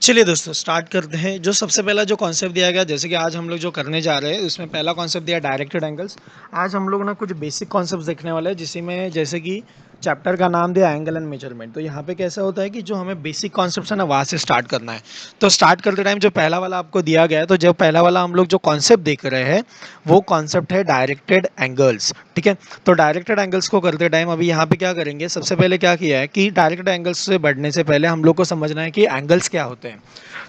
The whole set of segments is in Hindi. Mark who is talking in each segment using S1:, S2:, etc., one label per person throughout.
S1: चलिए दोस्तों स्टार्ट करते हैं। जो सबसे पहला जो कॉन्सेप्ट दिया गया, जैसे कि आज हम लोग जो करने जा रहे हैं उसमें पहला कॉन्सेप्ट दिया डायरेक्टेड एंगल्स। आज हम लोग ना कुछ बेसिक कॉन्सेप्ट्स देखने वाले हैं, जिसमें जैसे कि चैप्टर का नाम दिया एंगल एंड मेजरमेंट। तो यहाँ पे कैसा होता है कि जो हमें बेसिक कॉन्सेप्ट्स है ना वहाँ से स्टार्ट करना है। तो स्टार्ट करते टाइम जो पहला वाला आपको दिया गया है, तो जो पहला वाला हम लोग जो कॉन्सेप्ट देख रहे हैं वो कॉन्सेप्ट है डायरेक्टेड एंगल्स। ठीक है, तो डायरेक्टेड एंगल्स को करते टाइम अभी यहाँ पे क्या करेंगे, सबसे पहले क्या किया है कि डायरेक्टेड एंगल्स से बढ़ने से पहले हम लोग को समझना है कि एंगल्स क्या होते हैं।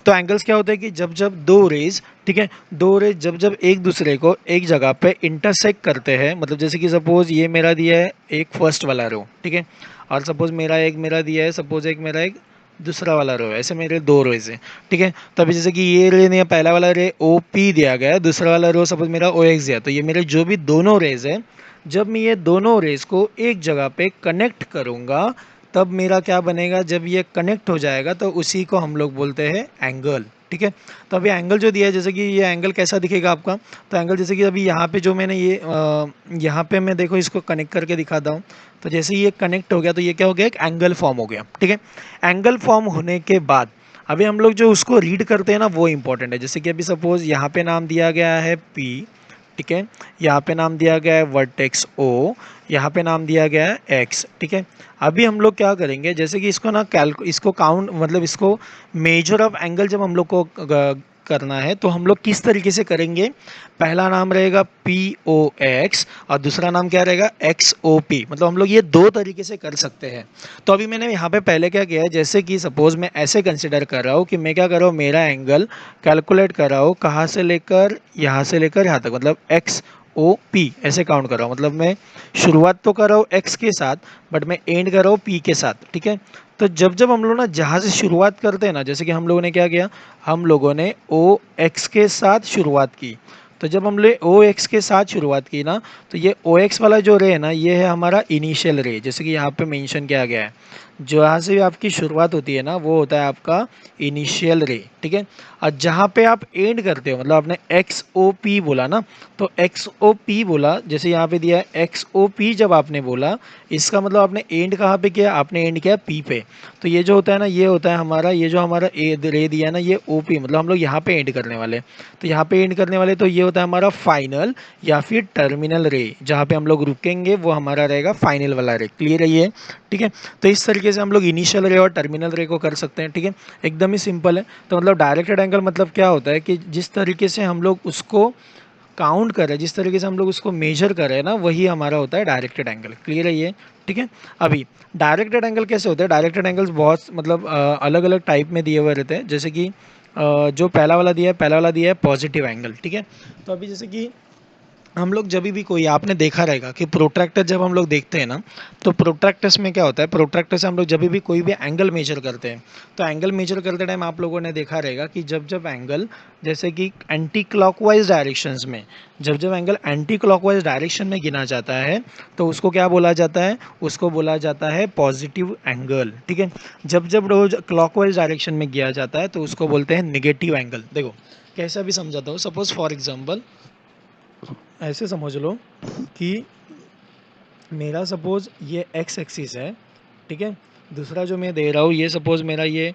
S1: तो एंगल्स क्या होता है कि जब जब दो रेज, ठीक है, दो रेज जब जब एक दूसरे को एक जगह पे इंटरसेक्ट करते हैं, मतलब जैसे कि सपोज ये मेरा दिया है एक फर्स्ट वाला रो, ठीक है, और सपोज मेरा दिया है, सपोज एक मेरा एक दूसरा वाला रो है, ऐसे मेरे दो रोज हैं। ठीक है, तो अभी जैसे कि ये रे ने पहला वाला रे ओ पी दिया गया है, दूसरा वाला रो सपोज मेरा ओ एक्स दिया, तो ये मेरे जो भी दोनों रेज है, जब मैं ये दोनों रेज को एक जगह पे कनेक्ट करूंगा तब मेरा क्या बनेगा, जब ये कनेक्ट हो जाएगा तो उसी को हम लोग बोलते हैं एंगल। ठीक है, तो अभी एंगल जो दिया है, जैसे कि ये एंगल कैसा दिखेगा आपका, तो एंगल जैसे कि अभी यहाँ पे जो मैंने ये यहाँ पे मैं देखो इसको कनेक्ट करके दिखाता हूँ। तो जैसे ये कनेक्ट हो गया तो ये क्या हो गया, एक एंगल फॉर्म हो गया। ठीक है, एंगल फॉर्म होने के बाद अभी हम लोग जो उसको रीड करते हैं ना वो इंपॉर्टेंट है। जैसे कि अभी सपोज यहाँ पे नाम दिया गया है पी, ठीक है, यहाँ पे नाम दिया गया है वर्टेक्स ओ, यहाँ पे नाम दिया गया है एक्स। ठीक है, अभी हम लोग क्या करेंगे, जैसे कि इसको ना इसको काउंट मतलब इसको मेजर ऑफ एंगल जब हम लोग को करना है तो हम लोग किस तरीके से करेंगे। पहला नाम रहेगा पी ओ एक्स और दूसरा नाम क्या रहेगा एक्स ओ पी, मतलब हम लोग ये दो तरीके से कर सकते हैं। तो अभी मैंने यहाँ पे पहले क्या किया है, जैसे कि सपोज मैं ऐसे कंसिडर कर रहा हूँ कि मैं क्या कर रहा हूँ, मेरा एंगल कैलकुलेट कर रहा हूँ कहाँ से लेकर यहाँ तक, मतलब एक्स ओ पी ऐसे काउंट कर रहा हूँ। मतलब मैं शुरुआत तो कर रहा हूँ एक्स के साथ बट मैं एंड कर रहा हूँ पी के साथ। ठीक है, तो जब जब हम लोग ना जहाँ से शुरुआत करते हैं ना, जैसे कि हम लोगों ने क्या किया, हम लोगों ने ओ एक्स के साथ शुरुआत की। तो जब हमने ओ एक्स के साथ शुरुआत की ना, तो ये ओ एक्स वाला जो रे है ना, ये है हमारा इनिशियल रे, जैसे कि यहाँ पे मेंशन किया गया है। जहाँ से आपकी शुरुआत होती है ना वो होता है आपका इनिशियल रे। ठीक है, और जहाँ पे आप एंड करते हो, मतलब आपने एक्स ओ पी बोला ना, तो एक्स ओ पी बोला, जैसे यहाँ पे दिया है एक्स ओ पी, जब आपने बोला इसका मतलब आपने एंड कहाँ पे किया, आपने एंड किया पी पे। तो ये जो होता है ना, ये होता है हमारा, ये जो हमारा ए रे दिया है ना, ये ओ पी, मतलब हम लोग यहाँ पे एंड करने वाले। तो यहाँ पे एंड करने वाले, तो ये होता है हमारा फाइनल या फिर टर्मिनल रे, जहाँ पे हम लोग रुकेंगे वो हमारा रहेगा फाइनल वाला रे। क्लियर है ये? ठीक है, तो इस तरीके से हम लोग इनिशियल रे और टर्मिनल रे को कर सकते हैं। ठीक है, एकदम ही सिंपल है। तो मतलब डायरेक्टेड एंगल मतलब क्या होता है कि जिस तरीके से हम लोग उसको काउंट कर रहे हैं, जिस तरीके से हम लोग उसको मेजर कर रहे हैं ना, वही हमारा होता है डायरेक्टेड एंगल। क्लियर है ये? ठीक है, अभी डायरेक्टेड एंगल कैसे होते हैं, डायरेक्टेड एंगल्स बहुत मतलब अलग अलग टाइप में दिए हुए रहते हैं। जैसे कि जो पहला वाला दिया है, पहला वाला दिया है पॉजिटिव एंगल। ठीक है, तो अभी जैसे कि हम लोग जब भी कोई, आपने देखा रहेगा कि प्रोट्रैक्टर जब हम लोग देखते हैं ना, तो प्रोट्रैक्टर्स में क्या होता है, प्रोट्रैक्टर से हम लोग जब भी कोई भी एंगल मेजर करते हैं, तो एंगल मेजर करते टाइम आप लोगों ने देखा रहेगा कि जब जब एंगल, जैसे कि एंटी क्लॉकवाइज डायरेक्शंस में, जब जब एंगल एंटी क्लॉकवाइज डायरेक्शन में गिना जाता है तो उसको क्या बोला जाता है, उसको बोला जाता है पॉजिटिव एंगल। ठीक है, जब जब रोज क्लॉकवाइज डायरेक्शन में किया जाता है तो उसको बोलते हैं निगेटिव एंगल। देखो कैसा भी समझाता हूँ, सपोज फॉर एग्जाम्पल ऐसे समझ लो कि मेरा सपोज ये एक्स एक्सिस है, ठीक है, दूसरा जो मैं दे रहा हूँ ये सपोज मेरा ये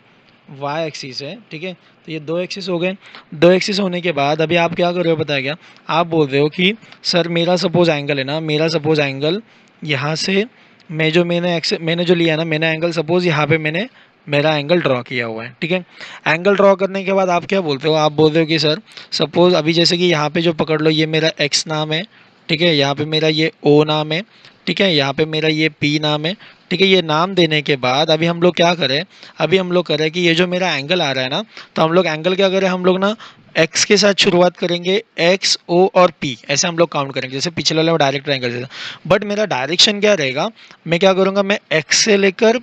S1: वाई एक्सिस है। ठीक है, तो ये दो एक्सिस हो गए। दो एक्सिस होने के बाद अभी आप क्या कर रहे हो पता है क्या, आप बोल रहे हो कि सर मेरा सपोज एंगल है ना, मेरा सपोज एंगल यहाँ से, मैंने जो लिया ना, मैंने एंगल सपोज यहाँ पे मैंने मेरा एंगल ड्रॉ किया हुआ है। ठीक है, एंगल ड्रॉ करने के बाद आप क्या बोलते हो, आप बोल रहे हो कि सर सपोज अभी जैसे कि यहाँ पे जो पकड़ लो, ये मेरा एक्स नाम है, ठीक है, यहाँ पे मेरा ये ओ नाम है, ठीक है, यहाँ पे मेरा ये पी नाम है। ठीक है, ये नाम देने के बाद अभी हम लोग क्या करें, अभी हम लोग करें कि ये जो मेरा एंगल आ रहा है ना, तो हम लोग एंगल क्या करें, हम लोग ना एक्स के साथ शुरुआत करेंगे, एक्स ओ और पी ऐसे हम लोग काउंट करेंगे, जैसे पिछले वाले में डायरेक्ट एंगल जैसा। बट मेरा डायरेक्शन क्या रहेगा, मैं क्या करूँगा, मैं एक्स से लेकर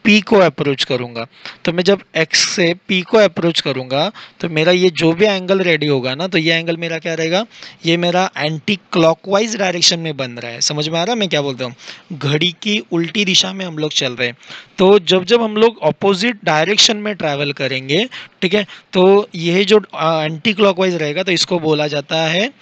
S1: पी को अप्रोच करूँगा। तो मैं जब एक्स से पी को अप्रोच करूँगा तो मेरा ये जो भी एंगल रेडी होगा ना, तो ये एंगल मेरा क्या रहेगा, ये मेरा एंटी क्लॉकवाइज डायरेक्शन में बन रहा है। समझ में आ रहा है मैं क्या बोलता हूँ, घड़ी की उल्टी दिशा में हम लोग चल रहे हैं। तो जब जब हम लोग अपोजिट डायरेक्शन में ट्रैवल करेंगे, ठीक है, तो ये जो एंटी क्लॉकवाइज रहेगा तो इसको बोला जाता है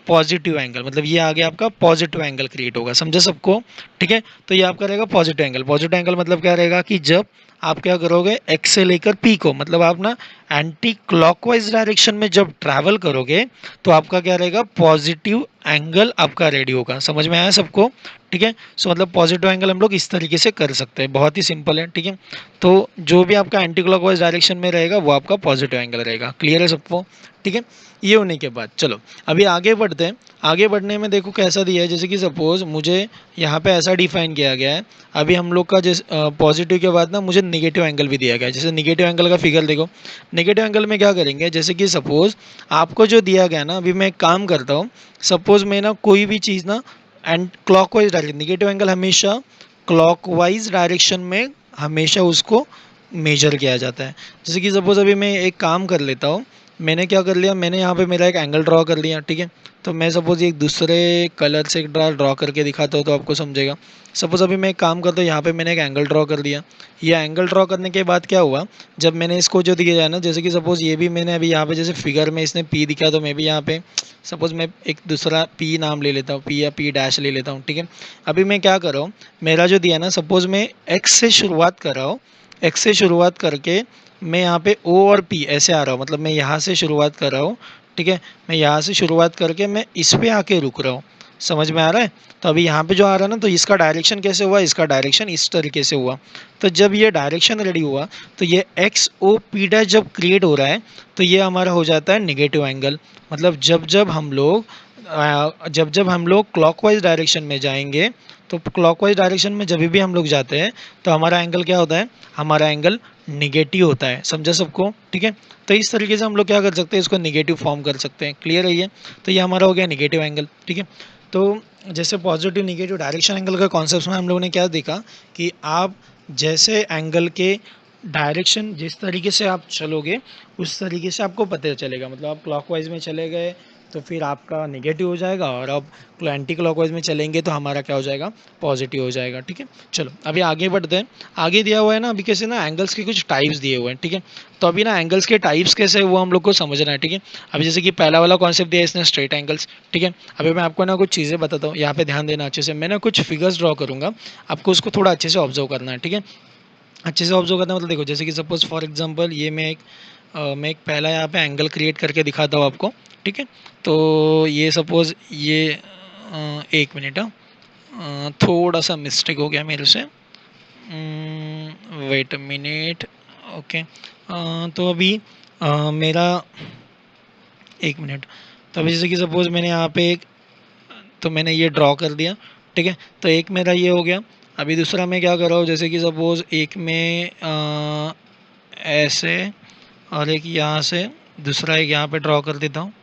S1: पॉजिटिव एंगल। मतलब ये आगे आपका पॉजिटिव एंगल क्रिएट होगा, समझे सबको? ठीक है, तो ये आपका रहेगा पॉजिटिव एंगल। पॉजिटिव एंगल मतलब क्या रहेगा कि जब आप क्या करोगे, एक्स से लेकर पी को, मतलब आप ना एंटी क्लॉकवाइज डायरेक्शन में जब ट्रैवल करोगे तो आपका क्या रहेगा, पॉजिटिव एंगल आपका रेडी होगा। समझ में आया सबको? ठीक है। सो मतलब पॉजिटिव एंगल हम लोग इस तरीके से कर सकते हैं, बहुत ही सिंपल है। ठीक है। तो जो भी आपका एंटी क्लॉकवाइज डायरेक्शन में रहेगा वो आपका पॉजिटिव एंगल रहेगा। क्लियर है सबको? ठीक है। ये होने के बाद चलो अभी आगे बढ़ते हैं। आगे बढ़ने में देखो कैसा दिया है, जैसे कि सपोज मुझे यहाँ पे ऐसा डिफाइन किया गया है। अभी हम लोग का जैसे पॉजिटिव के बाद ना मुझे निगेटिव एंगल भी दिया गया है। जैसे निगेटिव एंगल का फिगर देखो, निगेटिव एंगल में क्या करेंगे, जैसे कि सपोज आपको जो दिया गया ना, अभी मैं एक काम करता हूँ। सपोज मैं ना कोई भी चीज़ ना and clockwise direction, negative angle हमेशा क्लॉकवाइज डायरेक्शन में हमेशा उसको मेजर किया जाता है। जैसे कि सपोज अभी मैं एक काम कर लेता हूँ, मैंने क्या कर लिया, मैंने यहाँ पे मेरा एक एंगल ड्रॉ कर लिया। ठीक है। तो मैं सपोज एक दूसरे कलर से ड्रॉ करके दिखाता हूँ तो आपको समझेगा। सपोज अभी मैं एक काम करता हूँ, यहाँ पे मैंने एक एंगल ड्रॉ कर दिया। ये एंगल ड्रॉ करने के बाद क्या हुआ, जब मैंने इसको जो दिया जाए ना, जैसे कि सपोज ये भी मैंने अभी यहाँ पे जैसे फिगर में इसने पी दिखा, तो मैं भी यहाँ पे सपोज मैं एक दूसरा पी नाम ले लेता हूँ, पी या पी डैश ले लेता हूँ। ठीक है। अभी मैं क्या कर रहा हूँ, मेरा जो दिया ना, सपोज मैं एक्स से शुरुआत कर रहा हूँ, एक्स से शुरुआत करके मैं यहाँ पे ओ और पी ऐसे आ रहा हूँ, मतलब मैं यहाँ से शुरुआत कर रहा हूँ। ठीक है। मैं यहाँ से शुरुआत करके मैं इस पे आके रुक रहा हूँ। समझ में आ रहा है? तो अभी यहाँ पे जो आ रहा है ना, तो इसका डायरेक्शन कैसे हुआ, इसका डायरेक्शन इस तरीके से हुआ। तो जब ये डायरेक्शन रेडी हुआ तो ये एक्स ओ पी डैश जब क्रिएट हो रहा है तो ये हमारा हो जाता है निगेटिव एंगल। मतलब जब जब हम लोग क्लॉकवाइज डायरेक्शन में जाएंगे, तो क्लॉकवाइज डायरेक्शन में जब भी हम लोग जाते हैं तो हमारा एंगल क्या होता है, हमारा एंगल निगेटिव होता है। समझा सबको? ठीक है। तो इस तरीके से हम लोग क्या कर सकते हैं, इसको निगेटिव फॉर्म कर सकते हैं। क्लियर है ये? तो ये हमारा हो गया निगेटिव एंगल। ठीक है। तो जैसे पॉजिटिव निगेटिव डायरेक्शन एंगल का कॉन्सेप्ट में हम लोगों ने क्या देखा कि आप जैसे एंगल के डायरेक्शन जिस तरीके से आप चलोगे उस तरीके से आपको पता चलेगा। मतलब आप क्लॉकवाइज में चले गए तो फिर आपका नेगेटिव हो जाएगा, और अब एंटी क्लॉकवाइज में चलेंगे तो हमारा क्या हो जाएगा, पॉजिटिव हो जाएगा। ठीक है। चलो अभी आगे बढ़ते हैं। आगे दिया हुआ है ना, अभी कैसे ना एंगल्स के कुछ टाइप्स दिए हुए हैं। ठीक है। तो अभी ना एंगल्स के टाइप्स कैसे वो हम लोग को समझना है। ठीक है। अभी जैसे कि पहला वाला कॉन्सेप्ट दिया है इसने, स्ट्रेट एंगल्स। ठीक है। अभी मैं आपको ना कुछ चीज़ें बताता हूँ, यहाँ पे ध्यान देना अच्छे से। मैं ना कुछ फिगर्स ड्रॉ करूँगा, आपको उसको थोड़ा अच्छे से ऑब्जर्व करना है। ठीक है। अच्छे से ऑब्जर्व करना मतलब देखो, जैसे कि सपोज फॉर एग्जांपल ये मैं एक पहला यहाँ पे एंगल क्रिएट करके दिखाता हूँ आपको। ठीक है। तो ये सपोज ये एक मिनट, थोड़ा सा मिस्टेक हो गया मेरे से, वेट अ मिनट। ओके। तो अभी मेरा एक मिनट। तो अभी जैसे कि सपोज मैंने यहाँ पे एक, तो मैंने ये ड्रॉ कर दिया। ठीक है। तो एक मेरा ये हो गया। अभी दूसरा मैं क्या कर रहा हूँ, जैसे कि सपोज एक में ऐसे, और एक यहाँ से, दूसरा एक यहाँ पे ड्रॉ कर देता हूँ।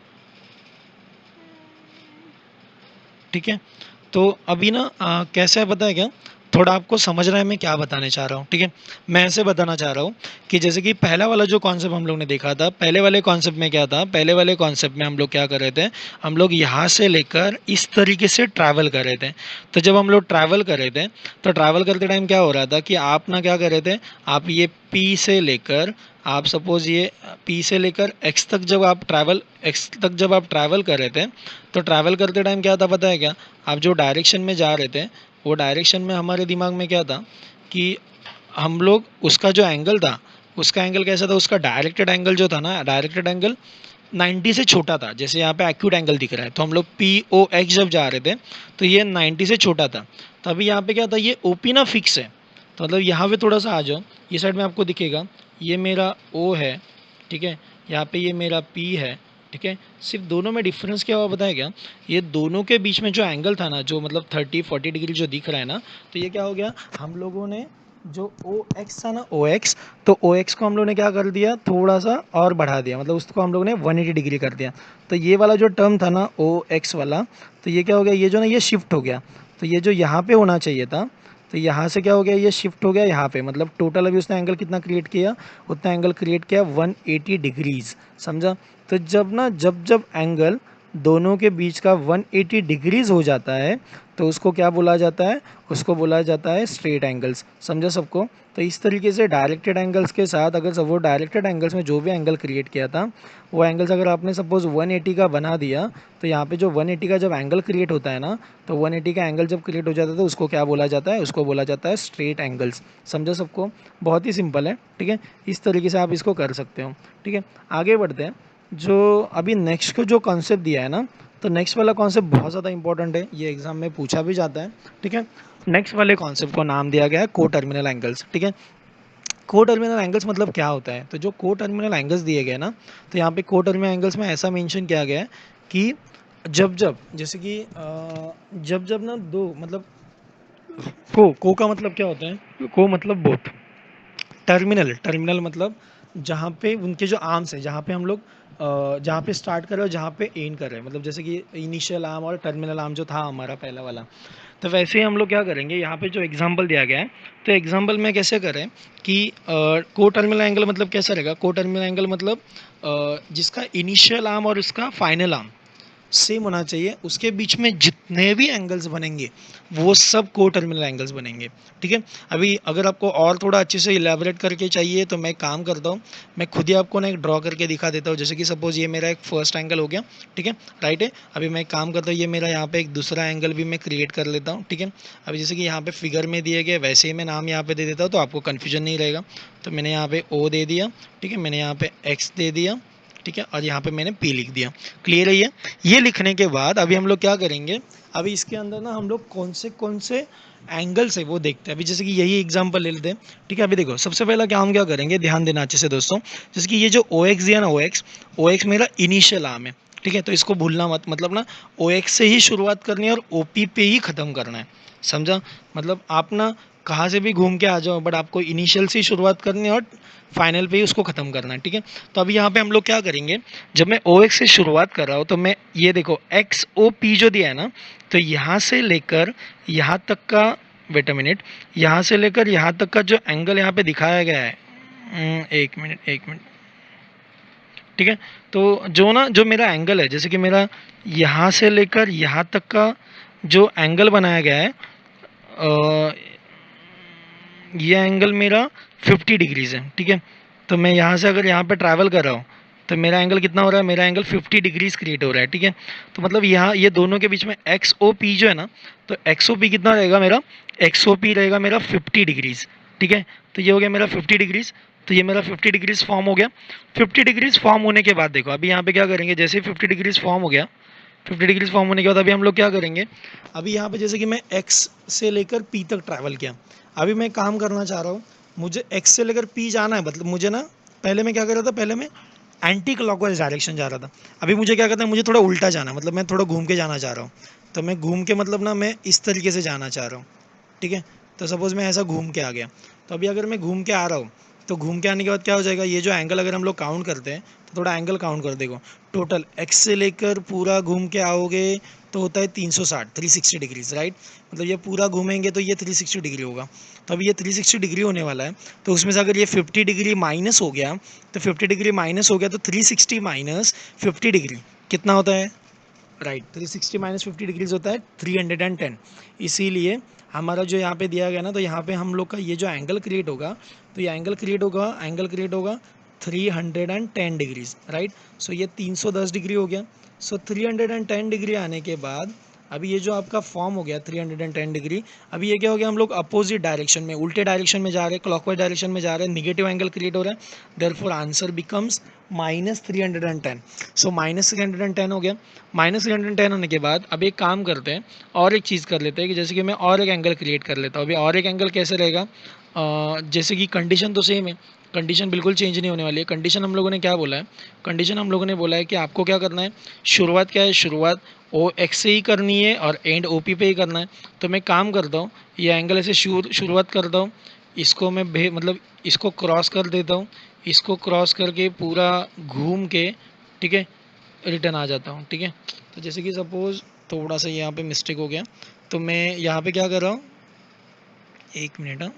S1: ठीक है। तो अभी ना कैसा है पता है क्या, थोड़ा आपको समझ रहा है मैं क्या बताने चाह रहा हूँ। ठीक है। मैं ऐसे बताना चाह रहा हूँ कि जैसे कि पहला वाला जो कॉन्सेप्ट हम लोग ने देखा था, पहले वाले कॉन्सेप्ट में क्या था, पहले वाले कॉन्सेप्ट में हम लोग क्या कर रहे थे, हम लोग यहाँ से लेकर इस तरीके से ट्रैवल कर रहे थे। तो जब हम लोग ट्रैवल कर रहे थे तो ट्रैवल करते टाइम क्या हो रहा था कि आप ना क्या कर रहे थे, आप ये पी से लेकर, आप सपोज ये पी से लेकर एक्स तक जब आप ट्रैवल कर रहे थे, तो ट्रैवल करते टाइम क्या था पता है क्या, आप जो डायरेक्शन में जा रहे थे वो डायरेक्शन में हमारे दिमाग में क्या था कि हम लोग उसका जो एंगल था, उसका एंगल कैसा था, उसका डायरेक्टेड एंगल जो था ना, डायरेक्टेड एंगल 90 से छोटा था। जैसे यहाँ पे एक्यूट एंगल दिख रहा है, तो हम लोग पी ओ एक्स जब जा रहे थे तो ये 90 से छोटा था। तो अभी यहाँ पे क्या था, ये ओ पी ना फिक्स है। तो मतलब यहाँ पे थोड़ा सा आ जाओ, ये साइड में आपको दिखेगा ये मेरा ओ है। ठीक है। यहाँ पे ये मेरा पी है। ठीक है। सिर्फ दोनों में डिफरेंस क्या हुआ पता है क्या, ये दोनों के बीच में जो एंगल था ना, जो मतलब 30-40 डिग्री जो दिख रहा है ना, तो ये क्या हो गया, हम लोगों ने जो ओ एक्स था ना, ओ एक्स, तो ओ एक्स को हम लोग ने क्या कर दिया, थोड़ा सा और बढ़ा दिया, मतलब उसको हम लोग ने 180 डिग्री कर दिया। तो ये वाला जो टर्म था ना ओ एक्स वाला, तो ये क्या हो गया, ये जो ना ये शिफ्ट हो गया। तो ये जो यहाँ पे होना चाहिए था, तो यहाँ से क्या हो गया, ये शिफ्ट हो गया यहाँ पे। मतलब टोटल अभी उसने एंगल कितना क्रिएट किया, उतना एंगल क्रिएट किया 180 डिग्रीज। समझा? तो जब जब एंगल दोनों के बीच का 180 डिग्रीज हो जाता है तो उसको क्या बोला जाता है, उसको बोला जाता है स्ट्रेट एंगल्स। समझा सबको? तो इस तरीके से डायरेक्टेड एंगल्स के साथ अगर सपोज डायरेक्टेड एंगल्स में जो भी एंगल क्रिएट किया था वो एंगल्स अगर आपने सपोज 180 का बना दिया, तो यहाँ पे जो 180 का जब एंगल क्रिएट होता है ना, तो 180 का एंगल जब क्रिएट हो जाता है तो उसको क्या बोला जाता है, उसको बोला जाता है स्ट्रेट एंगल्स। समझो सबको, बहुत ही सिंपल है, ठीक है। इस तरीके से आप इसको कर सकते हो, ठीक है। आगे बढ़ते हैं, जो अभी नेक्स्ट को जो कॉन्सेप्ट दिया है ना, तो नेक्स्ट वाला कॉन्सेप्ट बहुत ज़्यादा इंपॉर्टेंट है, ये एग्जाम में पूछा भी जाता है, ठीक है। नेक्स्ट वाले कॉन्सेप्ट को नाम दिया गया है को टर्मिनल एंगल्स, ठीक है। को टर्मिनल एंगल्स मतलब क्या होता है, तो जो को टर्मिनल एंगल्स दिए गए ना, तो यहाँ पे को टर्मिनल एंगल्स में ऐसा मेंशन किया गया है कि जब जब जैसे कि जब जब ना दो मतलब को का मतलब क्या होता है, को मतलब बोथ, टर्मिनल टर्मिनल मतलब जहाँ पे उनके जो आर्म्स है, जहाँ पे हम लोग जहाँ पे स्टार्ट कर रहे हैं और जहाँ पे एंड कर रहे हैं, मतलब जैसे कि इनिशियल आर्म और टर्मिनल आर्म जो था हमारा पहला वाला, तो वैसे ही हम लोग क्या करेंगे, यहाँ पे जो एग्जांपल दिया गया है, तो एग्जांपल में कैसे करें कि को टर्मिनल एंगल मतलब कैसा रहेगा, को टर्मिनल एंगल मतलब जिसका इनिशियल आर्म और उसका फाइनल आर्म सेम होना चाहिए, उसके बीच में जितने भी एंगल्स बनेंगे वो सब को टर्मिनल एंगल्स बनेंगे, ठीक है। अभी अगर आपको और थोड़ा अच्छे से इलेबोरेट करके चाहिए तो मैं काम करता हूँ, मैं खुद ही आपको ना एक ड्रॉ करके दिखा देता हूँ। जैसे कि सपोज ये मेरा एक फर्स्ट एंगल हो गया, ठीक है, राइट है। अभी मैं एक काम करता हूँ, ये मेरा यहाँ पे एक दूसरा एंगल भी मैं क्रिएट कर लेता हूँ, ठीक है। अभी जैसे कि यहाँ पे फिगर में दिए गए वैसे ही मैं नाम यहाँ पे दे देता हूँ तो आपको कन्फ्यूजन नहीं रहेगा। तो मैंने यहाँ पे ओ दे दिया, ठीक है, मैंने यहाँ पे एक्स दे दिया, ठीक है, और यहाँ पे मैंने पी लिख दिया। क्लियर है ये लिखने के बाद अभी हम लोग क्या करेंगे, अभी इसके अंदर ना हम लोग कौन से एंगल्स है वो देखते हैं। अभी जैसे कि यही एग्जांपल ले लेते हैं, ठीक है। अभी देखो सबसे पहला क्या हम क्या करेंगे, ध्यान देना अच्छे से दोस्तों, जैसे कि ये जो ओ एक्स दिया ना, ओ एक्स मेरा इनिशियल आर्म है, ठीक है, तो इसको भूलना मत, मतलब ना ओ एक्स से ही शुरुआत करनी है और ओ पी पे ही ख़त्म करना है, समझा। मतलब आप ना कहाँ से भी घूम के आ जाओ, बट आपको इनिशियल से ही शुरुआत करनी है और फाइनल पे ही उसको ख़त्म करना है, ठीक है। तो अभी यहाँ पे हम लोग क्या करेंगे, जब मैं ओ एक्स से शुरुआत कर रहा हूँ तो मैं ये देखो एक्स ओ पी जो दिया है ना, तो यहाँ से लेकर यहाँ तक का, वेट अ मिनट, यहाँ से लेकर यहाँ तक का जो एंगल यहाँ पे दिखाया गया है, एक मिनट, ठीक है। तो जो ना जो मेरा एंगल है, जैसे कि मेरा यहाँ से लेकर यहाँ तक का जो एंगल बनाया गया है, ये एंगल मेरा 50 डिग्रीज़ है, ठीक है। तो मैं यहाँ से अगर यहाँ पे ट्रैवल कर रहा हूँ तो मेरा एंगल कितना हो रहा है, मेरा एंगल 50 डिग्रीज़ क्रिएट हो रहा है, ठीक है। तो मतलब यहाँ ये दोनों के बीच में एक्स ओ पी जो है ना, तो एक्स ओ पी कितना रहेगा मेरा, एक्स ओ पी रहेगा मेरा 50 डिग्रीज़, ठीक है। तो ये हो गया मेरा 50 डिग्रीज़, तो ये मेरा 50 डिग्रीज़ फॉर्म हो गया। 50 डिग्रीज़ फॉर्म होने के बाद देखो अभी यहाँ पे क्या करेंगे, जैसे ही 50 डिग्रीज़ फॉर्म हो गया, 50 डिग्रीज फॉर्म होने के बाद अभी हम लोग क्या करेंगे, अभी यहाँ पे जैसे कि मैं एक्स से लेकर पी तक ट्रैवल किया, अभी मैं काम करना चाह रहा हूँ, मुझे एक्स से लेकर पी जाना है, मतलब मुझे ना पहले मैं क्या कर रहा था, पहले मैं एंटी क्लॉकवाइज डायरेक्शन जा रहा था, अभी मुझे क्या करना है, मुझे थोड़ा उल्टा जाना है, मतलब मैं थोड़ा घूम के जाना चाह रहा हूँ। तो मैं घूम के मतलब ना मैं इस तरीके से जाना चाह रहा हूँ, ठीक है। तो सपोज़ मैं ऐसा घूम के आ गया, तो अभी अगर मैं घूम के आ रहा हूँ तो घूम के आने के बाद क्या हो जाएगा, ये जो एंगल अगर हम लोग काउंट करते हैं तो थोड़ा एंगल काउंट कर देखो, टोटल एक्स से लेकर पूरा घूम के आओगे तो होता है 360, 360 डिग्रीज, राइट। मतलब ये पूरा घूमेंगे तो ये 360 डिग्री होगा। तो अभी ये 360 डिग्री होने वाला है, तो उसमें से अगर ये 50 डिग्री माइनस हो गया, तो 50 डिग्री माइनस हो गया तो 360 माइनस 50 डिग्री कितना होता है, राइट, 360 माइनस 50 डिग्रीज होता है 310। इसीलिए हमारा जो यहाँ पे दिया गया ना, तो यहाँ पे हम लोग का ये जो एंगल क्रिएट होगा, तो ये एंगल क्रिएट होगा 310 डिग्रीज, राइट। सो ये 310 डिग्री हो गया। सो 310 डिग्री आने के बाद अभी ये जो आपका फॉर्म हो गया 310 डिग्री, अभी ये क्या हो गया, हम लोग अपोजिट डायरेक्शन में, उल्टे डायरेक्शन में जा रहे हैं, क्लॉकवाइज डायरेक्शन में जा रहे हैं, निगेटिव एंगल क्रिएट हो रहा है, देयरफॉर आंसर बिकम्स -310। सो -310 हो गया। -310 होने के बाद अब एक काम करते हैं, और एक चीज़ कर लेते हैं कि जैसे कि मैं और एक एंगल क्रिएट कर लेता हूँ। अभी और एक एंगल कैसे रहेगा, जैसे कि कंडीशन तो सेम है, कंडीशन बिल्कुल चेंज नहीं होने वाली है। कंडीशन हम लोगों ने क्या बोला है, कंडीशन हम लोगों ने बोला है कि आपको क्या करना है, शुरुआत क्या है, शुरुआत ओ एक्स से ही करनी है और एंड ओ पी पे ही करना है। तो मैं काम करता हूँ, ये एंगल ऐसे शुरुआत करता हूँ, इसको मैं मतलब इसको क्रॉस कर देता हूँ, इसको क्रॉस करके पूरा घूम के, ठीक है, रिटर्न आ जाता हूँ, ठीक है। तो जैसे कि सपोज़ थोड़ा सा यहाँ पे मिस्टेक हो गया, तो मैं यहाँ पे क्या कर रहा हूँ, एक मिनट, हाँ,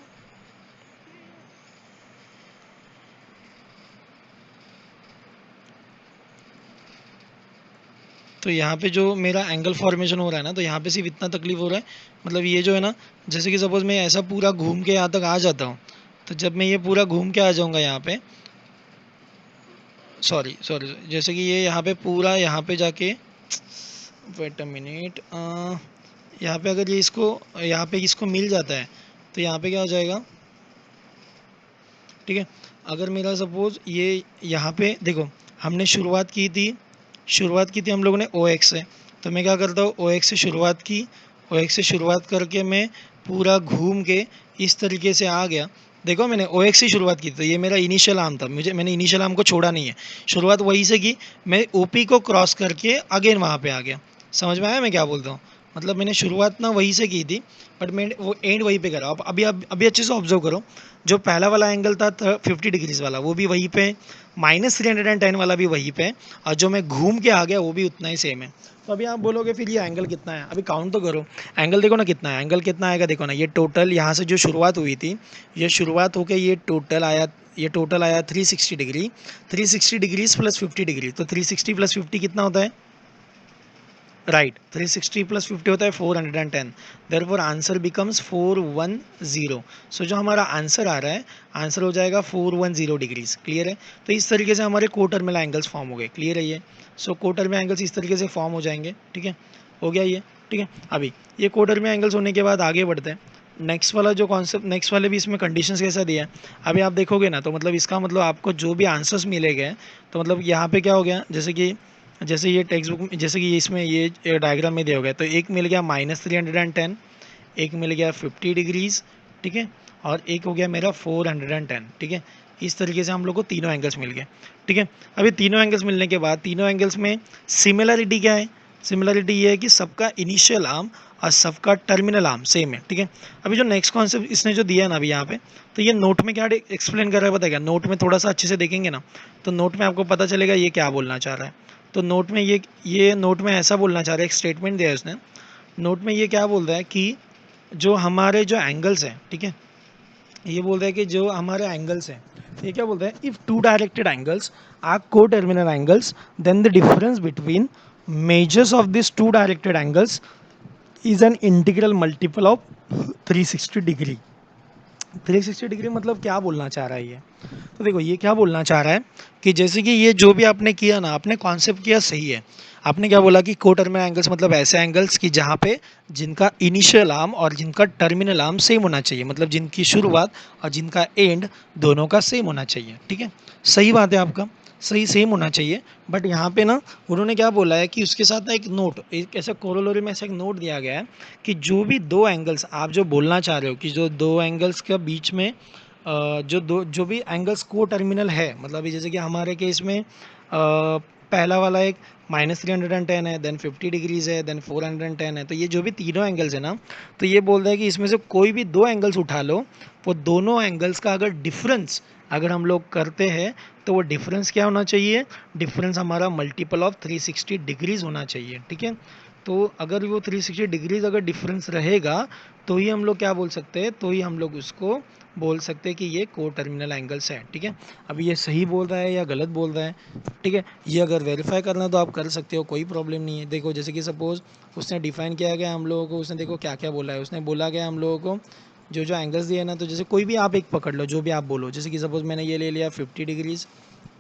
S1: तो यहाँ पे जो मेरा एंगल फॉर्मेशन हो रहा है ना, तो यहाँ पे सिर्फ इतना तकलीफ हो रहा है, मतलब ये जो है ना, जैसे कि सपोज़ मैं ऐसा पूरा घूम के यहाँ तक आ जाता हूँ, तो जब मैं ये पूरा घूम के आ जाऊँगा यहाँ पे, सॉरी सॉरी, जैसे कि ये यहाँ पे पूरा यहाँ पे जाके, वेट अ मिनट, यहाँ पे अगर ये इसको यहाँ पे इसको मिल जाता है तो यहाँ पे क्या हो जाएगा, ठीक है। अगर मेरा सपोज़ ये यहाँ पे देखो, हमने शुरुआत की थी हम लोगों ने ओ एक्स से, तो मैं क्या करता हूँ, ओ एक्स से शुरुआत की, ओ एक्स से शुरुआत करके मैं पूरा घूम के इस तरीके से आ गया। देखो मैंने ओ एक्स से शुरुआत की, तो ये मेरा इनिशियल आर्म था, मैंने इनिशियल आर्म को छोड़ा नहीं है, शुरुआत वहीं से की। मैं ओ पी को क्रॉस करके अगेन वहाँ पे आ गया। समझ में आया मैं क्या बोलता हूँ? मतलब मैंने शुरुआत ना वहीं से की थी, बट मैं वो एंड वहीं पे करा। अब अभी अच्छे से ऑब्जर्व करो, जो पहला वाला एंगल था 50 डिग्रीज वाला, वो भी वहीं पे, -310 वाला भी वहीं पे, और जो मैं घूम के आ गया वो भी उतना ही सेम है। तो अभी आप बोलोगे फिर ये एंगल कितना है, अभी काउंट तो करो, एंगल देखो ना कितना है, एंगल कितना आएगा देखो ना, ये टोटल यहाँ से जो शुरुआत हुई थी, ये शुरुआत होकर ये टोटल आया 360 डिग्री, 360 डिग्रीज प्लस 50 डिग्री, तो 360 प्लस 50 कितना होता है, राइट, 360 प्लस 50 होता है 410, देयरफॉर आंसर बिकम्स 410। सो जो हमारा आंसर आ रहा है, आंसर हो जाएगा 410 डिग्रीज। क्लियर है? तो इस तरीके से हमारे कोटर्मिनल एंगल्स फॉर्म हो गए। क्लियर है ये? सो कोटर्मिनल एंगल्स इस तरीके से फॉर्म हो जाएंगे। ठीक है, हो गया ये। ठीक है, अभी ये कोटर्मिनल एंगल्स होने के बाद आगे बढ़ते हैं। नेक्स्ट वाला जो कॉन्सेप्ट, नेक्स्ट वाले भी इसमें कंडीशंस कैसा दिया है, अभी आप देखोगे ना, तो मतलब इसका मतलब आपको जो भी आंसर्स मिलेंगे, तो मतलब यहाँ पे क्या हो गया, जैसे ये टेक्स्ट बुक में, जैसे कि इसमें ये डायग्राम में दिया हो गया, तो एक मिल गया -310, एक मिल गया 50 डिग्रीज, ठीक है, और एक हो गया मेरा 410। ठीक है, इस तरीके से हम लोग को तीनों एंगल्स मिल गए। ठीक है, अभी तीनों एंगल्स मिलने के बाद तीनों एंगल्स में सिमिलरिटी क्या है, सिमिलरिटी ये है कि सबका इनिशियल आर्म और सबका टर्मिनल आर्म सेम है। ठीक है, अभी जो नेक्स्ट कॉन्सेप्ट इसने जो दिया है ना अभी यहाँ पे, तो ये नोट में क्या एक्सप्लेन कर रहा है बताएगा, नोट में थोड़ा सा अच्छे से देखेंगे ना, तो नोट में आपको पता चलेगा ये क्या बोलना चाह रहा है। तो नोट में ये नोट में ऐसा बोलना चाह रहा है, एक स्टेटमेंट दिया है उसने, नोट में ये क्या बोल रहा है कि जो हमारे जो एंगल्स हैं, ठीक है, ये बोल रहा है कि जो हमारे एंगल्स हैं, ये क्या बोलता है, if two directed angles are coterminal angles, then the difference between measures of this two directed angles is an integral multiple of 360 degree. 360 degree मतलब क्या बोलना चाह रहा है ये, तो देखो ये क्या बोलना चाह रहा है कि जैसे कि ये जो भी आपने किया ना, आपने कॉन्सेप्ट किया सही है। आपने क्या बोला कि को टर्मिनल एंगल्स मतलब ऐसे एंगल्स कि जहाँ पे जिनका इनिशियल आर्म और जिनका टर्मिनल आर्म सेम होना चाहिए, मतलब जिनकी शुरुआत और जिनका एंड दोनों का सेम होना चाहिए। ठीक है, सही बात है आपका, सही सेम होना चाहिए। बट यहाँ पे ना उन्होंने क्या बोला है कि उसके साथ ना एक नोट, एक ऐसा कोरोलरी में ऐसा एक नोट दिया गया है कि जो भी दो एंगल्स आप जो बोलना चाह रहे हो कि जो दो एंगल्स के बीच में जो भी एंगल्स को टर्मिनल है, मतलब अभी जैसे कि हमारे केस में पहला वाला एक -310 है, देन 50 डिग्रीज है, देन 410 है, तो ये जो भी तीनों एंगल्स है ना, तो ये बोल रहा है कि इसमें से कोई भी दो एंगल्स उठा लो, वो दोनों एंगल्स का अगर डिफरेंस अगर हम लोग करते हैं, तो वो डिफरेंस क्या होना चाहिए, डिफरेंस हमारा मल्टीपल ऑफ 360 डिग्रीज होना चाहिए। ठीक है, तो अगर वो 360 डिग्रीज अगर डिफरेंस रहेगा, तो ही हम लोग क्या बोल सकते हैं, तो ही हम लोग उसको बोल सकते हैं कि ये को टर्मिनल एंगल्स है। ठीक है, अभी ये सही बोल रहा है या गलत बोल रहा है, ठीक है, ये अगर वेरीफाई करना है तो आप कर सकते हो, कोई प्रॉब्लम नहीं है। देखो जैसे कि सपोज़ उसने डिफाइन किया गया हम लोगों को, उसने देखो क्या क्या बोला है, उसने बोला गया हम लोगों को जो जो एंगल्स दिए ना, तो जैसे कोई भी आप एक पकड़ लो, जो भी आप बोलो, जैसे कि सपोज़ मैंने ये ले लिया 50 डिग्रीज।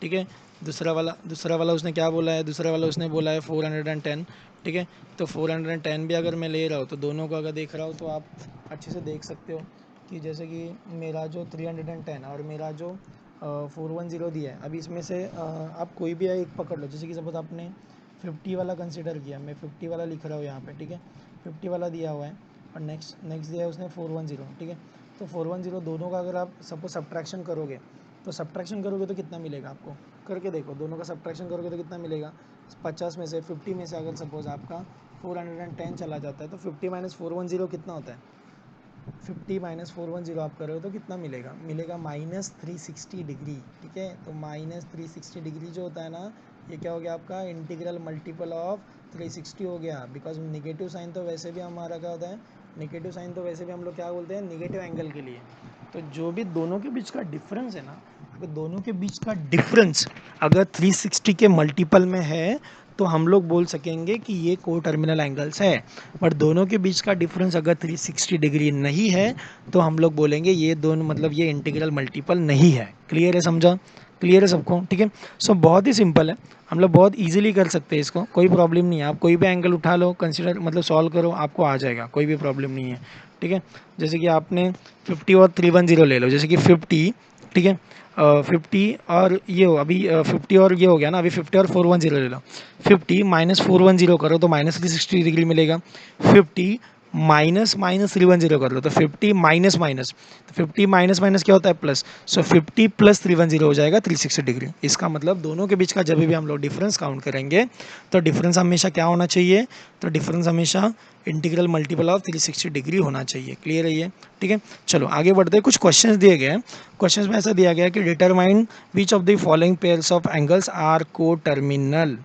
S1: ठीक है, दूसरा वाला उसने क्या बोला है, दूसरा वाला उसने बोला है 410। ठीक है, तो 410 भी अगर मैं ले रहा हूँ, तो दोनों को अगर देख रहा हूँ तो आप अच्छे से देख सकते हो कि जैसे कि मेरा जो 310 और मेरा जो 410 दिया है, अभी इसमें से आप कोई भी एक पकड़ लो, जैसे कि सपोज आपने 50 वाला कंसिडर किया, मैं 50 वाला लिख रहा हूँ यहाँ पे। ठीक है, 50 वाला दिया हुआ है और नेक्स्ट नेक्स्ट दिया है उसने 410। ठीक है, तो 410 दोनों का अगर आप सपोज सब्ट्रैक्शन करोगे, तो सब्ट्रैक्शन करोगे तो कितना मिलेगा आपको, करके देखो, दोनों का सब्ट्रैक्शन करोगे तो कितना मिलेगा। 50 में से 50 में से अगर सपोज आपका 410 चला जाता है, तो 50 माइनस 410 कितना होता है, 50 माइनस 410 आप कर रहे हो तो कितना मिलेगा, मिलेगा -360 डिग्री। ठीक है, तो -360 डिग्री जो होता है ना, ये क्या हो गया आपका इंटीग्रल मल्टीपल ऑफ 360 हो गया। बिकॉज निगेटिव साइन तो वैसे भी हमारा क्या होता है, निगेटिव साइन तो वैसे भी हम लोग क्या बोलते हैं, निगेटिव एंगल के लिए। तो जो भी दोनों के बीच का डिफरेंस है ना, तो दोनों के बीच का डिफरेंस अगर 360 के मल्टीपल में है, तो हम लोग बोल सकेंगे कि ये को टर्मिनल एंगल्स है। बट दोनों के बीच का डिफरेंस अगर 360 डिग्री नहीं है तो हम लोग बोलेंगे ये दोनों मतलब ये इंटीग्रल मल्टीपल नहीं है। क्लियर है, समझा? क्लियर है सबको? ठीक है। सो बहुत ही सिंपल है, हम लोग बहुत इजीली कर सकते हैं इसको, कोई प्रॉब्लम नहीं है। आप कोई भी एंगल उठा लो, कंसिडर मतलब सॉल्व करो, आपको आ जाएगा, कोई भी प्रॉब्लम नहीं है। ठीक है। जैसे कि आपने 50 और 310 ले लो, जैसे कि 50, ठीक है, 50 और ये हो अभी 50 और ये हो गया ना, अभी 50 और 410 ले लो। 50 माइनस 410 करो तो माइनस 360 डिग्री मिलेगा। 50 माइनस माइनस 310 कर लो तो 50 माइनस माइनस, तो 50 माइनस माइनस क्या होता है? प्लस। सो 50 प्लस 310 हो जाएगा 360 डिग्री। इसका मतलब दोनों के बीच का जब भी हम लोग डिफरेंस काउंट करेंगे तो डिफरेंस हमेशा क्या होना चाहिए? तो डिफरेंस हमेशा इंटीग्रल मल्टीपल ऑफ 360 डिग्री होना चाहिए। क्लियर है ये? ठीक है। चलो आगे बढ़ते हैं। कुछ क्वेश्चंस दिए गए हैं। क्वेश्चंस में ऐसा दिया गया है कि determine which of the following pairs of angles are coterminal.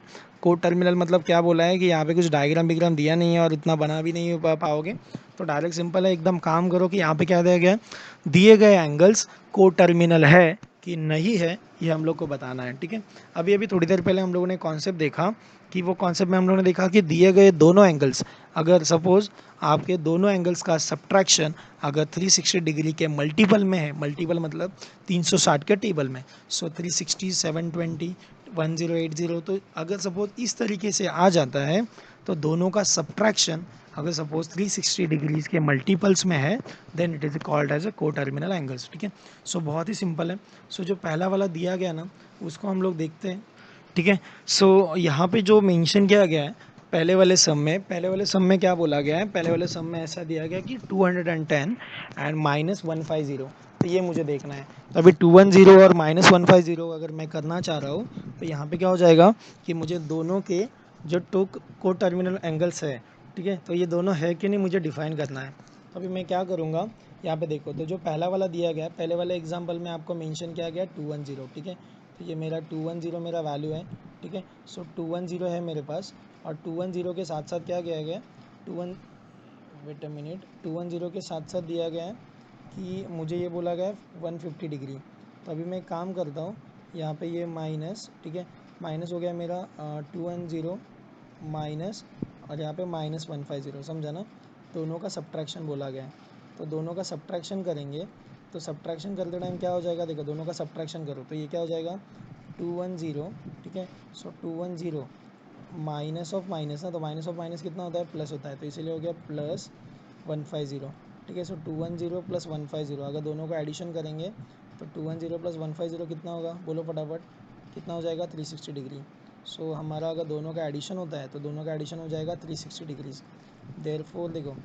S1: Coterminal मतलब क्या बोला है कि यहाँ पे कुछ डायग्राम बिग्राम दिया नहीं है और इतना बना भी नहीं पाओगे, तो डायरेक्ट सिंपल है एकदम। काम करो कि यहाँ पे क्या दिया गया है, दिए गए एंगल्स को टर्मिनल है कि नहीं है, ये हम लोग को बताना है। ठीक है। अभी अभी थोड़ी देर पहले हम लोगों ने कॉन्सेप्ट देखा कि वो कॉन्सेप्ट में हम लोगों ने देखा कि दिए गए दोनों एंगल्स, अगर सपोज आपके दोनों एंगल्स का सब्ट्रैक्शन अगर 360 डिग्री के मल्टीपल में है, मल्टीपल मतलब 360 के टेबल में, सो 360, 720, 1080, तो अगर सपोज इस तरीके से आ जाता है तो दोनों का सब्ट्रैक्शन अगर सपोज 360 डिग्रीज के मल्टीपल्स में है then it is called as a coterminal angles. ठीक है। सो बहुत ही सिंपल है। सो जो पहला वाला दिया गया ना उसको हम लोग देखते हैं। ठीक है। सो यहाँ पे जो मेंशन किया गया है पहले वाले सम में क्या बोला गया है? पहले वाले सम में ऐसा दिया गया कि 210 एंड माइनस 150, तो ये मुझे देखना है। तो अभी 210 और माइनस 150 अगर मैं करना चाह रहा हूँ तो यहाँ पे क्या हो जाएगा कि मुझे दोनों के जो टू को टर्मिनल एंगल्स है, ठीक है, तो ये दोनों है कि नहीं मुझे डिफाइन करना है। तो अभी मैं क्या करूँगा, यहाँ पे देखो, तो जो पहला वाला दिया गया है, पहले वाले एग्जाम्पल में आपको मेंशन किया गया 210, ठीक है, तो ये मेरा 210 मेरा वैल्यू है। ठीक है। सो 210 है मेरे पास, और 210 के साथ साथ क्या किया गया है, 21 वेट अ मिनट, 210 के साथ साथ दिया गया है कि मुझे ये बोला गया है 150 डिग्री। तो अभी मैं एक काम करता हूँ, यहाँ पे ये माइनस, ठीक है, माइनस हो गया मेरा 210 माइनस, और यहाँ पे माइनस 150, समझा ना? दोनों का सब्ट्रैक्शन बोला गया है, तो दोनों का सब्ट्रैक्शन करेंगे। तो सब्ट्रैक्शन करते टाइम क्या हो जाएगा, देखो दोनों का सब्ट्रैक्शन करो तो ये क्या हो जाएगा 210, ठीक है। सो 210 माइनस ऑफ माइनस ना, तो माइनस ऑफ माइनस कितना होता है? प्लस होता है, तो इसीलिए हो गया प्लस 150। ठीक है। सो 210 प्लस 150 अगर दोनों का एडिशन करेंगे तो 210 प्लस 150 कितना होगा, बोलो फटाफट, कितना हो जाएगा? 360 डिग्री। सो हमारा अगर दोनों का एडिशन होता है तो दोनों का एडिशन हो जाएगा 360 डिग्रीज। देयरफॉर देखो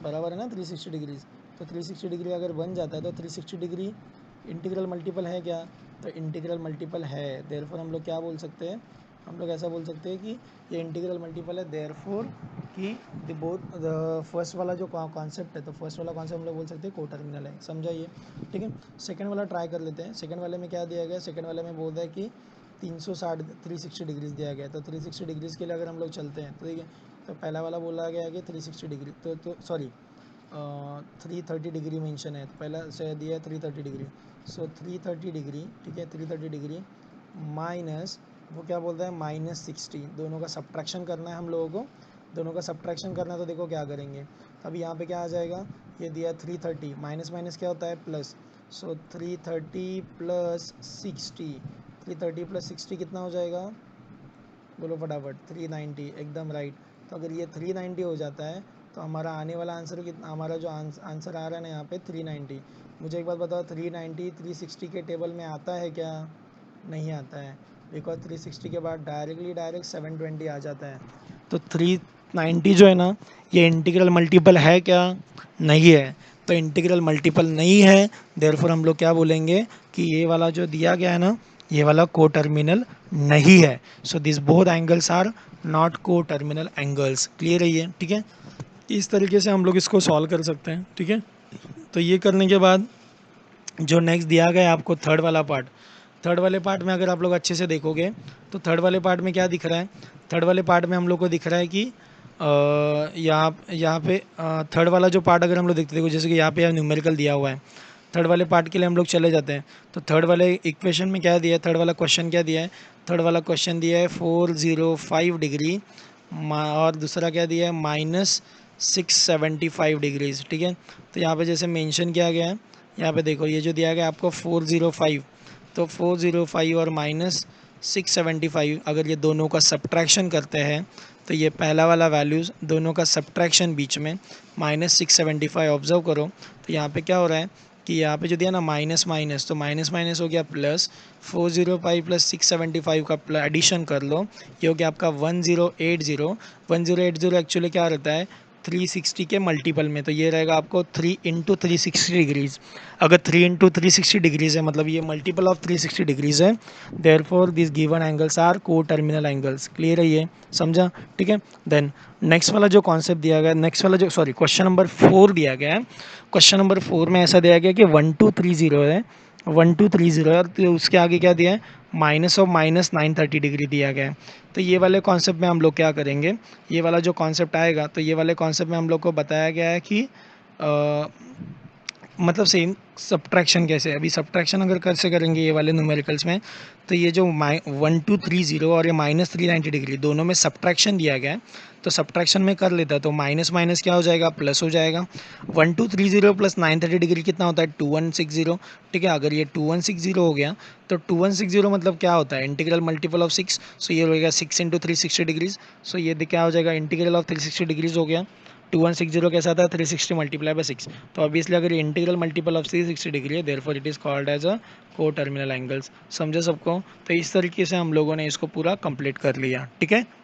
S1: बराबर है ना 360 डिग्रीज, तो 360 डिग्री अगर बन जाता है तो 360 डिग्री इंटीग्रल मल्टीपल है क्या? तो इंटीग्रल मल्टीपल है। देयरफॉर हम लोग क्या बोल सकते हैं, हम लोग ऐसा बोल सकते हैं कि ये इंटीग्रल मल्टीपल है। देयरफॉर कि द बोथ द फर्स्ट वाला जो कॉन्सेप्ट है, तो फर्स्ट वाला कॉन्सेप्ट हम लोग बोल सकते हैं को टर्मिनल है, समझा ये? ठीक है। सेकंड वाला ट्राई कर लेते हैं। सेकंड वाले में क्या दिया गया? सेकंड वाले में बोल रहा है कि 360 360 डिग्रीज दिया गया है, तो 360 डिग्रीज़ के लिए अगर हम लोग चलते हैं तो ठीक है, तो पहला वाला बोला गया है कि 360 डिग्री, तो सॉरी 330 डिग्री मेंशन है, तो पहला से दिया है 330 डिग्री। सो 330 डिग्री, ठीक है, 330 डिग्री माइनस वो क्या बोलता है -60, दोनों का सब्ट्रैक्शन करना है हम लोगों को, दोनों का सब्ट्रैक्शन करना है। तो देखो क्या करेंगे, अभी यहाँ पे क्या आ जाएगा, ये दिया 330 माइनस माइनस क्या होता है प्लस, सो 330 प्लस 60, 330 प्लस 60 कितना हो जाएगा, बोलो फटाफट, 390, एकदम राइट। तो अगर ये 390 हो जाता है तो हमारा आने वाला आंसर कितना, हमारा जो आंसर आ रहा है ना यहाँ पे 390। मुझे एक बात बताओ, 390 360 के टेबल में आता है क्या? नहीं आता है, बिकॉज 360 के बाद डायरेक्ट 720 आ जाता है। तो 390 जो है ना, ये इंटीग्रल मल्टीपल है क्या? नहीं है। तो इंटीग्रल मल्टीपल नहीं है, देयरफॉर हम लोग क्या बोलेंगे कि ये वाला जो दिया गया है ना, ये वाला को टर्मिनल नहीं है। So this both angles are not coterminal angles. Clear है ये? ठीक है। इस तरीके से हम लोग इसको सॉल्व कर सकते हैं। ठीक है। तो ये करने के बाद जो नेक्स्ट दिया गया है आपको थर्ड वाला पार्ट, थर्ड वाले पार्ट में अगर आप लोग अच्छे से देखोगे तो थर्ड वाले पार्ट में क्या दिख रहा है, थर्ड वाले पार्ट में हम लोग को दिख रहा है कि यहाँ पे थर्ड वाला जो पार्ट अगर हम लोग देखते देखो, जैसे कि यहाँ पे न्यूमेरिकल दिया हुआ है, थर्ड वाले पार्ट के लिए हम लोग चले जाते हैं। तो थर्ड वाले इक्वेशन में क्या दिया है, थर्ड वाला क्वेश्चन क्या दिया है, थर्ड वाला क्वेश्चन दिया है 405 डिग्री और दूसरा क्या दिया है -675 डिग्रीज, ठीक है। तो यहाँ पे जैसे मेंशन किया गया है, यहाँ पे देखो ये जो दिया गया है आपको 405, तो 405 और -675 अगर ये दोनों का सब्ट्रैक्शन करते हैं तो ये पहला वाला वैल्यूज़ दोनों का सब्ट्रैक्शन बीच में -675 ऑब्जर्व करो। तो यहाँ पे क्या हो रहा है कि यहाँ पे जो दिया ना माइनस माइनस, तो माइनस माइनस हो गया प्लस, 405 प्लस 675 का एडिशन कर लो, ये हो गया आपका 1080। 1080 एक्चुअली क्या रहता है 360 के मल्टीपल में, तो ये रहेगा आपको 3 इंटू 360 डिग्रीज़। अगर 3 इंटू 360 डिग्रीज़ है मतलब ये मल्टीपल ऑफ 360 डिग्रीज़ है, therefore this given angles are coterminal angles. Clear है ये, समझा, ठीक है। देन नेक्स्ट वाला जो कॉन्सेप्ट दिया गया, नेक्स्ट वाला जो सॉरी क्वेश्चन नंबर 4 दिया गया है, क्वेश्चन नंबर 4 में ऐसा दिया गया कि 1230 है, 1230 है, और तो उसके आगे क्या दिया है माइनस ऑफ -930 डिग्री दिया गया है। तो ये वाले कॉन्सेप्ट में हम लोग क्या करेंगे, ये वाला जो कॉन्सेप्ट आएगा तो ये वाले कॉन्सेप्ट में हम लोग को बताया गया है कि मतलब सेम सब्ट्रैक्शन कैसे, अभी सब्ट्रैक्शन अगर कैसे करेंगे ये वाले न्यूमेरिकल्स में, तो ये जो 1230 और ये -390 डिग्री दोनों में सब्ट्रैक्शन दिया गया है, तो सब्ट्रैक्शन में कर लेता है तो माइनस माइनस क्या हो जाएगा प्लस हो जाएगा। 1230 प्लस 930 डिग्री कितना होता है 2160, ठीक है। अगर ये 2160 हो गया तो 2160 मतलब क्या होता है इंटीग्रल मल्टीपल ऑफ 6, सो ये हो गया 6 इंटू 360 डिग्रीज, सो ये क्या हो जाएगा इंटीग्रल ऑफ 360 डिग्रीज हो गया। 2160 कैसा था 360 मल्टीप्लाई बाय 6, तो ऑब्वियसली अगर ये इंटीग्रल मल्टीपल ऑफ 360 डिग्री है therefore it is called as a coterminal angles. समझे सबको, तो इस तरीके से हम लोगों ने इसको पूरा कंप्लीट कर लिया, ठीक है।